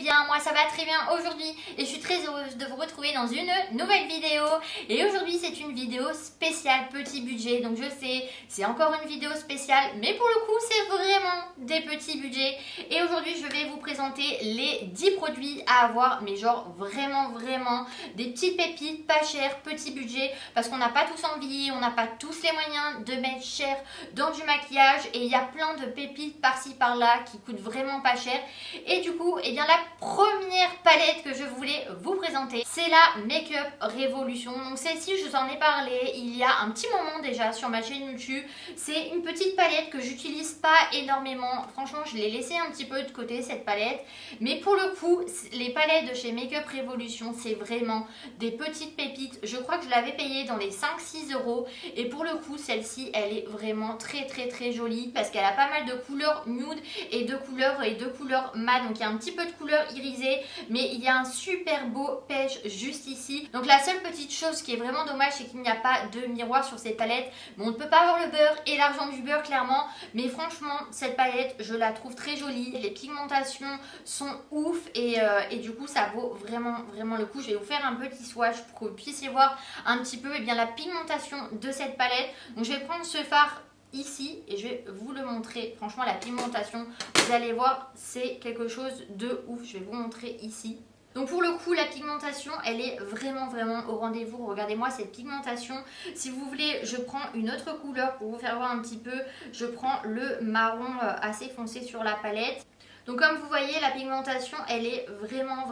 bien? Moi ça va très bien aujourd'hui et je suis très heureuse de vous retrouver dans une nouvelle vidéo. Et aujourd'hui c'est une vidéo spéciale petit budget, donc je sais c'est encore une vidéo spéciale, mais pour le coup c'est vraiment des petits budgets. Et aujourd'hui je vais vous présenter les 10 produits à avoir, mais genre vraiment des petites pépites pas chères, petit budget, parce qu'on n'a pas tous envie, on n'a pas tous les moyens de mettre cher dans du maquillage, et il y a plein de pépites par-ci par-là qui coûtent vraiment pas cher. Et du coup, eh bien la première palette que je voulais vous présenter, c'est la Makeup Revolution. Donc celle-ci, je vous en ai parlé il y a un petit moment déjà sur ma chaîne YouTube. C'est une petite palette que j'utilise pas énormément. Franchement, je l'ai laissée un petit peu de côté cette palette. Mais pour le coup, les palettes de chez Makeup Revolution, c'est vraiment des petites pépites. Je crois que je l'avais payée dans les 5-6 euros. Et pour le coup, celle-ci, elle est vraiment très jolie parce qu'elle a pas mal de couleurs nude et de couleurs mat. Donc il y a un petit peu de couleur irisée, mais il y a un super beau pêche juste ici. Donc la seule petite chose qui est vraiment dommage, c'est qu'il n'y a pas de miroir sur cette palette. Bon, on ne peut pas avoir le beurre et l'argent du beurre clairement, mais franchement cette palette je la trouve très jolie. Les pigmentations sont ouf et du coup ça vaut vraiment le coup. Je vais vous faire un petit swatch pour que vous puissiez voir un petit peu bien la pigmentation de cette palette. Donc je vais prendre ce fard ici et je vais vous le montrer. Franchement la pigmentation, vous allez voir, c'est quelque chose de ouf. Je vais vous montrer ici. Donc pour le coup la pigmentation elle est vraiment au rendez-vous. Regardez-moi cette pigmentation. Si vous voulez, je prends une autre couleur pour vous faire voir un petit peu. Je prends le marron assez foncé sur la palette. Donc comme vous voyez, la pigmentation elle est vraiment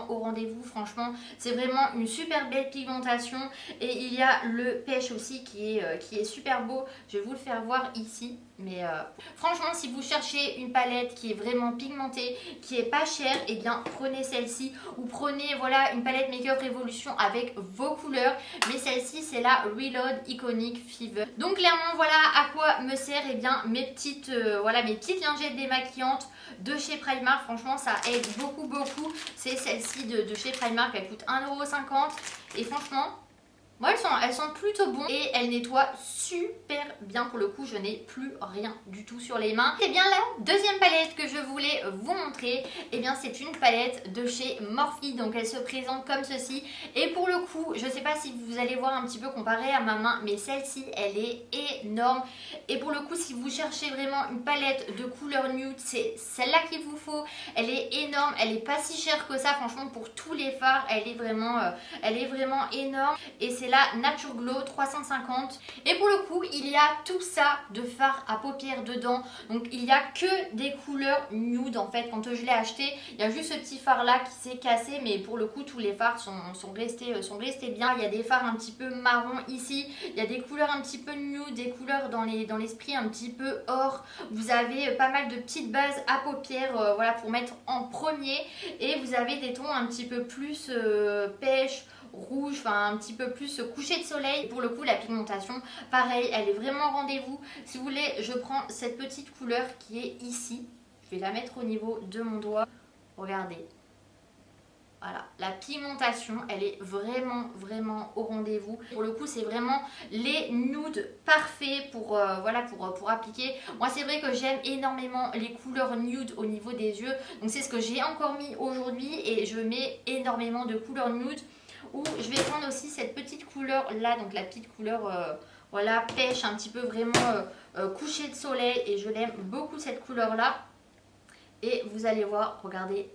au rendez-vous. Franchement c'est vraiment une super belle pigmentation. Et il y a le pêche aussi qui est super beau. Je vais vous le faire voir ici. Mais franchement si vous cherchez une palette qui est vraiment pigmentée, qui est pas chère, et bien prenez celle-ci. Ou prenez voilà une palette Makeup Revolution avec vos couleurs. Mais celle-ci c'est la Reload Iconic Fever. Donc clairement voilà à quoi me sert et bien mes petites lingettes démaquillantes de chez Primark. Franchement ça aide beaucoup. C'est celle-ci de chez Primark, elle coûte 1,50 € et franchement moi elles sont plutôt bonnes et elles nettoient super bien. Pour le coup je n'ai plus rien du tout sur les mains. Et bien la deuxième palette que je voulais vous montrer, et bien c'est une palette de chez Morphe. Donc elle se présente comme ceci. Et pour le coup je ne sais pas si vous allez voir un petit peu comparé à ma main, mais celle-ci elle est énorme. Et pour le coup si vous cherchez vraiment une palette de couleur nude, c'est celle-là qu'il vous faut. Elle est énorme, elle est pas si chère que ça. Franchement pour tous les fards elle est vraiment énorme. Et c'est la Nature Glow 350. Et pour le coup il y a tout ça de fard à paupières dedans. Donc il n'y a que des couleurs nude en fait. Quand je l'ai acheté, il y a juste ce petit fard là qui s'est cassé, mais pour le coup tous les fards sont restés bien. Il y a des fards un petit peu marron ici, il y a des couleurs un petit peu nude, des couleurs dans l'esprit un petit peu or. Vous avez pas mal de petites bases à paupières voilà pour mettre en premier, et vous avez des tons un petit peu plus pêche, rouge, enfin un petit peu plus coucher de soleil. Pour le coup la pigmentation pareil elle est vraiment au rendez-vous. Si vous voulez, je prends cette petite couleur qui est ici, je vais la mettre au niveau de mon doigt. Regardez, voilà, la pigmentation elle est vraiment au rendez-vous. Pour le coup c'est vraiment les nudes parfaits pour pour appliquer. Moi c'est vrai que j'aime énormément les couleurs nude au niveau des yeux, donc c'est ce que j'ai encore mis aujourd'hui, et je mets énormément de couleurs nude. Ou je vais prendre aussi cette petite couleur là, donc la petite couleur voilà pêche, un petit peu vraiment coucher de soleil, et je l'aime beaucoup cette couleur là. Et vous allez voir, regardez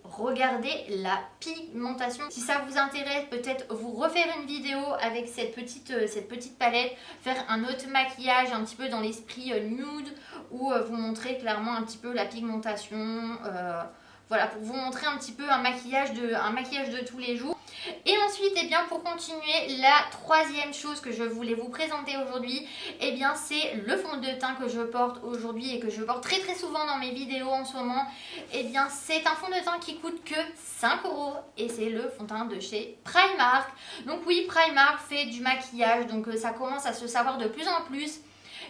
la pigmentation. Si ça vous intéresse, peut-être vous refaire une vidéo avec cette petite palette, faire un autre maquillage un petit peu dans l'esprit nude, ou vous montrer clairement un petit peu la pigmentation. Voilà, pour vous montrer un petit peu un maquillage de tous les jours. Et ensuite, eh bien, pour continuer, la troisième chose que je voulais vous présenter aujourd'hui, eh bien, c'est le fond de teint que je porte aujourd'hui et que je porte très souvent dans mes vidéos en ce moment. Eh bien, c'est un fond de teint qui coûte que 5 € et c'est le fond de teint de chez Primark. Donc oui, Primark fait du maquillage, donc ça commence à se savoir de plus en plus.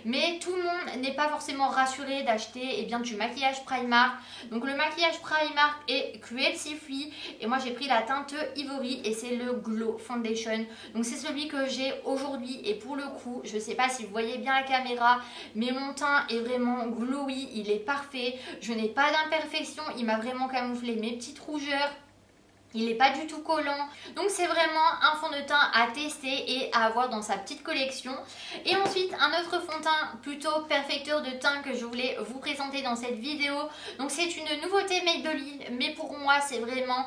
Mais tout le monde n'est pas forcément rassuré d'acheter du maquillage Primark. Donc le maquillage Primark est cruelty free, et moi j'ai pris la teinte Ivory et c'est le Glow Foundation. Donc c'est celui que j'ai aujourd'hui, et pour le coup je ne sais pas si vous voyez bien la caméra, mais mon teint est vraiment glowy, il est parfait. Je n'ai pas d'imperfection, il m'a vraiment camouflé mes petites rougeurs Il n'est pas du tout collant, donc c'est vraiment un fond de teint à tester et à avoir dans sa petite collection. Et ensuite un autre fond de teint plutôt perfecteur de teint que je voulais vous présenter dans cette vidéo. Donc c'est une nouveauté Maybelline, mais pour moi c'est vraiment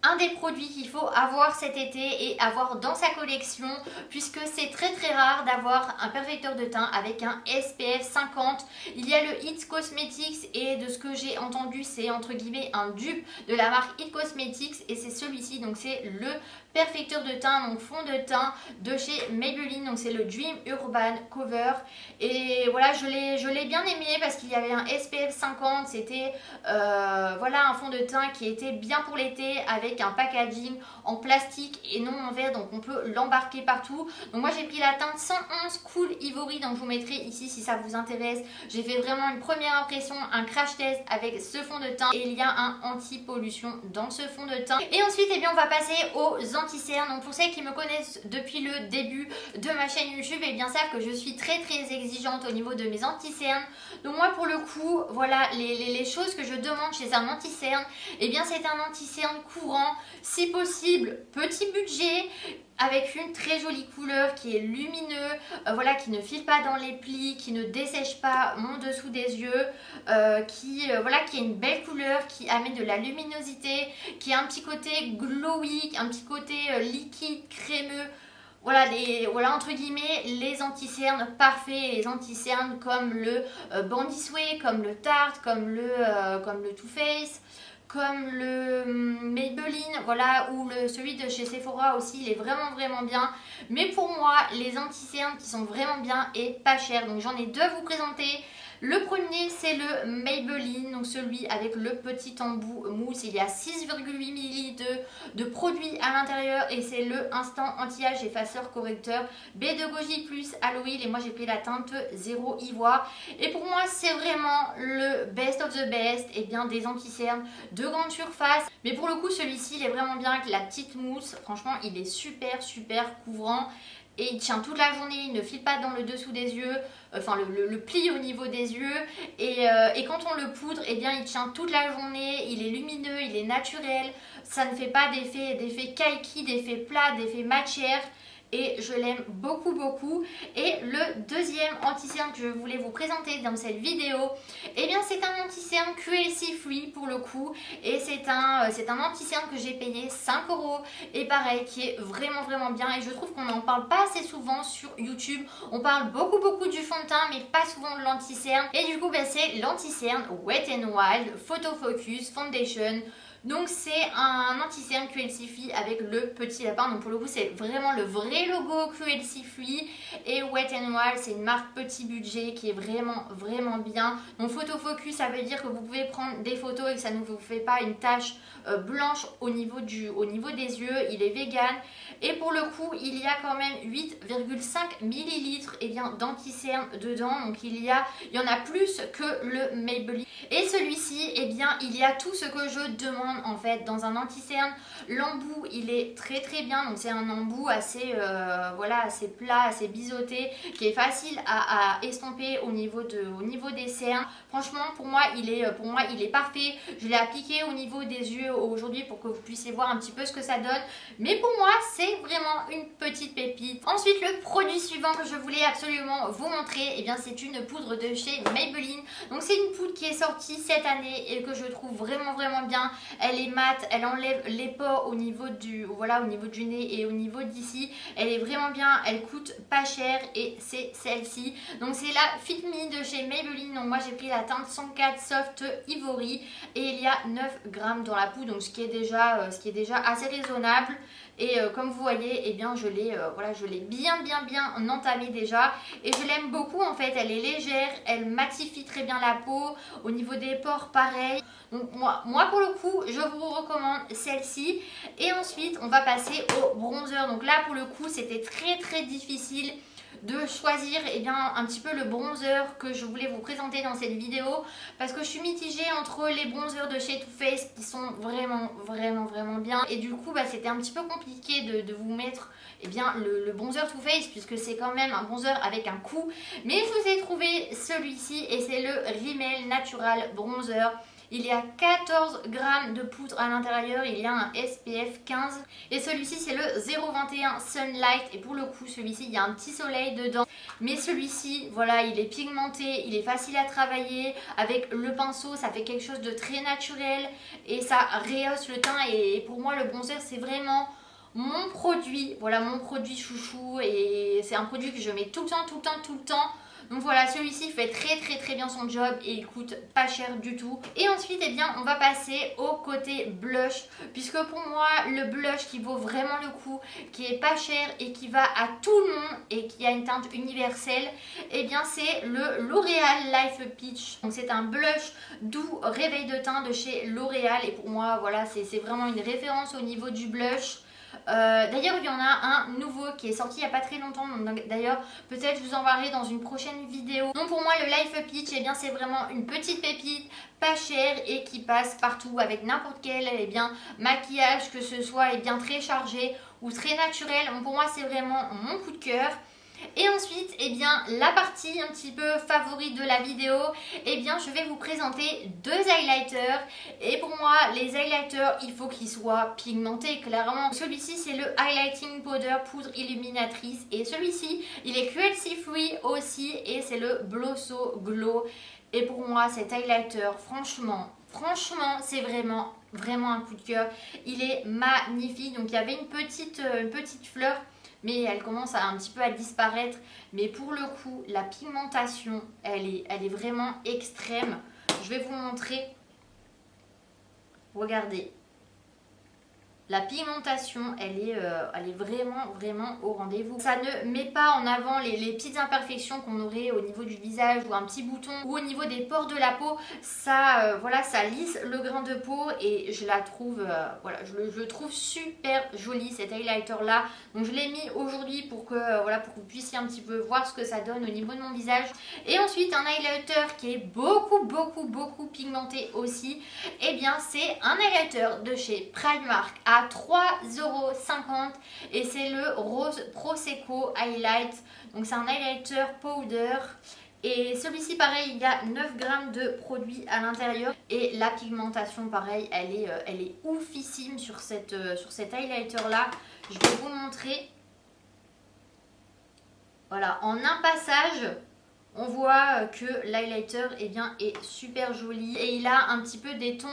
un des produits qu'il faut avoir cet été et avoir dans sa collection, puisque c'est très très rare d'avoir un perfecteur de teint avec un SPF 50. Il y a le It Cosmetics et de ce que j'ai entendu c'est entre guillemets un dupe de la marque It Cosmetics et c'est celui-ci, donc c'est le perfecteur de teint, donc fond de teint de chez Maybelline, donc c'est le Dream Urban Cover. Et voilà, je l'ai bien aimé parce qu'il y avait un SPF 50, c'était voilà un fond de teint qui était bien pour l'été avec un packaging en plastique et non en verre, donc on peut l'embarquer partout. Donc moi j'ai pris la teinte 111 Cool Ivory, donc je vous mettrai ici si ça vous intéresse. J'ai fait vraiment une première impression, un crash test avec ce fond de teint et il y a un anti-pollution dans ce fond de teint. Et ensuite eh bien on va passer aux anti-cernes. Donc pour celles qui me connaissent depuis le début de ma chaîne YouTube, eh bien savent que je suis très exigeante au niveau de mes anti-cernes. Donc moi pour le coup, voilà les choses que je demande chez un anti-cerne, eh bien c'est un anti-cerne couvrant, si possible petit budget, avec une très jolie couleur qui est lumineux, voilà, qui ne file pas dans les plis, qui ne dessèche pas mon dessous des yeux, voilà, qui a une belle couleur, qui amène de la luminosité, qui a un petit côté glowy, un petit côté liquide, crémeux. Voilà, voilà entre guillemets les anti-cernes parfaits, les anti-cernes comme le Bandit Way, comme le Tarte, comme le Too Faced, comme le Maybelline, voilà, ou celui de chez Sephora aussi, il est vraiment bien. Mais pour moi, les anti-cernes qui sont vraiment bien et pas chers, donc j'en ai deux à vous présenter. Le premier c'est le Maybelline, donc celui avec le petit embout mousse, il y a 6,8 ml de produit à l'intérieur et c'est le instant anti-âge effaceur correcteur B2Goji plus Aloe Wheel et moi j'ai pris la teinte 0 ivoire. Et pour moi c'est vraiment le best of the best et bien des anti-cernes de grande surface. Mais pour le coup celui-ci il est vraiment bien avec la petite mousse, franchement il est super couvrant. Et il tient toute la journée, il ne file pas dans le dessous des yeux, enfin le pli au niveau des yeux. Et quand on le poudre, eh bien il tient toute la journée, il est lumineux, il est naturel. Ça ne fait pas d'effet kaki, d'effet plat, d'effet matière. Et je l'aime beaucoup. Et le deuxième anti-cerne que je voulais vous présenter dans cette vidéo, eh bien c'est un anti-cerne QLC Free pour le coup. Et c'est un anti-cerne que j'ai payé 5 € et pareil qui est vraiment bien. Et je trouve qu'on n'en parle pas assez souvent sur YouTube. On parle beaucoup du fond de teint mais pas souvent de l'anti-cerne. Et du coup c'est l'anti-cerne Wet n Wild Photo Focus Foundation. Donc c'est un anti-cerne QLC Free avec le petit lapin. Donc pour le coup c'est vraiment le vrai logo QLC Free. Et Wet n Wild c'est une marque petit budget qui est vraiment bien. Donc photo focus ça veut dire que vous pouvez prendre des photos et que ça ne vous fait pas une tache blanche au niveau des yeux. Il est vegan. Et pour le coup il y a quand même 8,5 ml et bien d'anti-cerne dedans. Donc il y en a plus que le Maybelline. Et celui-ci eh bien il y a tout ce que je demande en fait dans un anti-cerne. L'embout il est très bien, donc c'est un embout assez voilà, assez plat, assez biseauté, qui est facile à estomper au niveau des cernes. Franchement pour moi il est parfait. Je l'ai appliqué au niveau des yeux aujourd'hui pour que vous puissiez voir un petit peu ce que ça donne, mais pour moi c'est vraiment une petite pépite. Ensuite le produit suivant que je voulais absolument vous montrer, et bien c'est une poudre de chez Maybelline. Donc c'est une poudre qui est sortie cette année et que je trouve vraiment bien. Elle est mate, elle enlève les pores au niveau du nez et au niveau d'ici. Elle est vraiment bien, elle coûte pas cher et c'est celle-ci. Donc c'est la Fit Me de chez Maybelline. Donc moi j'ai pris la teinte 104 Soft Ivory et il y a 9 grammes dans la poudre, donc ce qui est déjà assez raisonnable. Et comme vous voyez, eh bien je l'ai bien entamée déjà et je l'aime beaucoup en fait. Elle est légère, elle matifie très bien la peau, au niveau des pores pareil. Donc moi pour le coup je vous recommande celle-ci. Et ensuite on va passer au bronzer. Donc là pour le coup c'était très difficile de choisir un petit peu le bronzer que je voulais vous présenter dans cette vidéo, parce que je suis mitigée entre les bronzers de chez Too Faced qui sont vraiment bien, et du coup c'était un petit peu compliqué de vous mettre le bronzer Too Faced puisque c'est quand même un bronzer avec un coût. Mais je vous ai trouvé celui-ci et c'est le Rimmel Natural Bronzer. Il y a 14 grammes de poudre à l'intérieur, il y a un SPF 15 et celui-ci c'est le 021 Sunlight et pour le coup celui-ci il y a un petit soleil dedans. Mais celui-ci, voilà, il est pigmenté, il est facile à travailler. Avec le pinceau, ça fait quelque chose de très naturel et ça rehausse le teint. Et pour moi, le bronzer, c'est vraiment mon produit. Voilà, mon produit chouchou. Et c'est un produit que je mets tout le temps, tout le temps, tout le temps. Donc voilà, celui-ci fait très bien son job et il coûte pas cher du tout. Et ensuite, eh bien, on va passer au côté blush. Puisque pour moi, le blush qui vaut vraiment le coup, qui est pas cher et qui va à tout le monde et qui a une teinte universelle, eh bien, c'est le L'Oréal Life Peach. Donc c'est un blush doux réveil de teint de chez L'Oréal. Et pour moi, voilà, c'est vraiment une référence au niveau du blush. D'ailleurs il y en a un nouveau qui est sorti il n'y a pas très longtemps, d'ailleurs peut-être je vous en parlerai dans une prochaine vidéo. Donc pour moi le Life Peach, eh bien c'est vraiment une petite pépite pas chère et qui passe partout avec n'importe quel maquillage, que ce soit très chargé ou très naturel. Donc pour moi c'est vraiment mon coup de cœur. Et ensuite, eh bien, la partie un petit peu favorite de la vidéo, eh bien, je vais vous présenter deux highlighters. Et pour moi, les highlighters, il faut qu'ils soient pigmentés, clairement. Celui-ci, c'est le Highlighting Powder Poudre Illuminatrice. Et celui-ci, il est cruelty free aussi. Et c'est le Blosso Glow. Et pour moi, cet highlighter, franchement, c'est vraiment un coup de cœur. Il est magnifique. Donc, il y avait une petite fleur, mais elle commence un petit peu à disparaître. Mais pour le coup, la pigmentation, elle est vraiment extrême. Je vais vous montrer. Regardez. La pigmentation, elle est vraiment au rendez-vous. Ça ne met pas en avant les petites imperfections qu'on aurait au niveau du visage ou un petit bouton ou au niveau des pores de la peau. Ça, voilà, ça lisse le grain de peau et je la trouve, voilà, je le trouve super jolie cet highlighter là. Donc je l'ai mis aujourd'hui pour que, voilà, pour que vous puissiez un petit peu voir ce que ça donne au niveau de mon visage. Et ensuite un highlighter qui est beaucoup pigmenté aussi. Et bien c'est un highlighter de chez Primark à 3,50 € et c'est le Rose Prosecco Highlight. Donc c'est un highlighter powder. Et celui-ci pareil, il y a 9 grammes de produit à l'intérieur. Et la pigmentation pareil, elle est oufissime sur cet highlighter là. Je vais vous montrer. Voilà, en un passage, on voit que l'highlighter est super joli. Et il a un petit peu des tons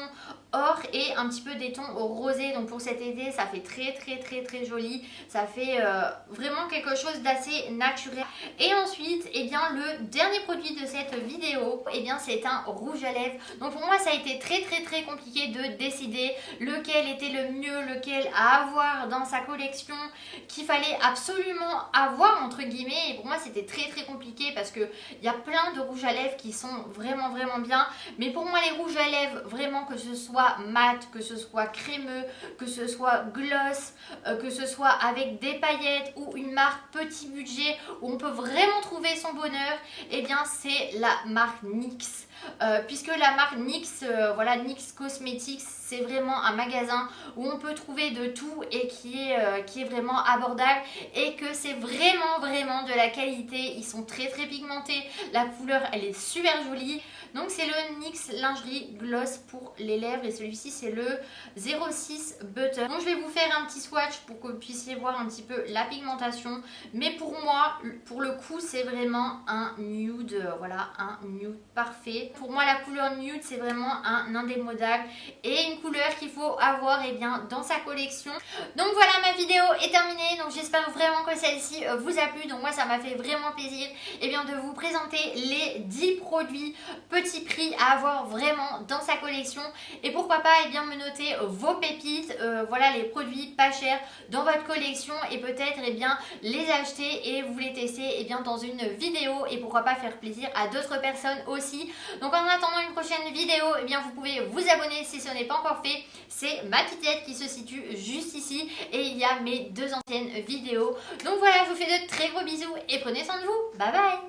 or et un petit peu des tons rosés. Donc pour cet été, ça fait très joli. Ça fait vraiment quelque chose d'assez naturel. Et ensuite, eh bien, le dernier produit de cette vidéo, eh bien, c'est un rouge à lèvres. Donc pour moi, ça a été très compliqué de décider lequel était le mieux, lequel à avoir dans sa collection, qu'il fallait absolument avoir entre guillemets. Et pour moi, c'était très compliqué parce que il y a plein de rouges à lèvres qui sont vraiment bien. Mais pour moi, les rouges à lèvres, vraiment, que ce soit mat, que ce soit crémeux, que ce soit gloss, que ce soit avec des paillettes ou une marque petit budget où on peut vraiment trouver son bonheur, eh bien c'est la marque NYX. Puisque la marque NYX, voilà, NYX Cosmetics, c'est vraiment un magasin où on peut trouver de tout et qui est vraiment abordable et que c'est vraiment de la qualité. Ils sont très pigmentés, la couleur elle est super jolie. Donc c'est le NYX Lingerie Gloss pour les lèvres et celui-ci c'est le 06 Butter. Donc je vais vous faire un petit swatch pour que vous puissiez voir un petit peu la pigmentation. Mais pour moi, pour le coup, c'est vraiment un nude, voilà, un nude parfait. Pour moi, la couleur nude, c'est vraiment un indémodable et une couleur qu'il faut avoir dans sa collection. Donc voilà, ma vidéo est terminée. Donc j'espère vraiment que celle-ci vous a plu. Donc moi, ça m'a fait vraiment plaisir de vous présenter les 10 produits petit prix à avoir vraiment dans sa collection. Et pourquoi pas me noter vos pépites, voilà, les produits pas chers dans votre collection et peut-être les acheter et vous les tester dans une vidéo et pourquoi pas faire plaisir à d'autres personnes aussi. Donc en attendant une prochaine vidéo, vous pouvez vous abonner si ce n'est pas encore fait. C'est ma petite tête qui se situe juste ici et il y a mes 2 anciennes vidéos. Donc voilà, je vous fais de très gros bisous et prenez soin de vous. Bye bye.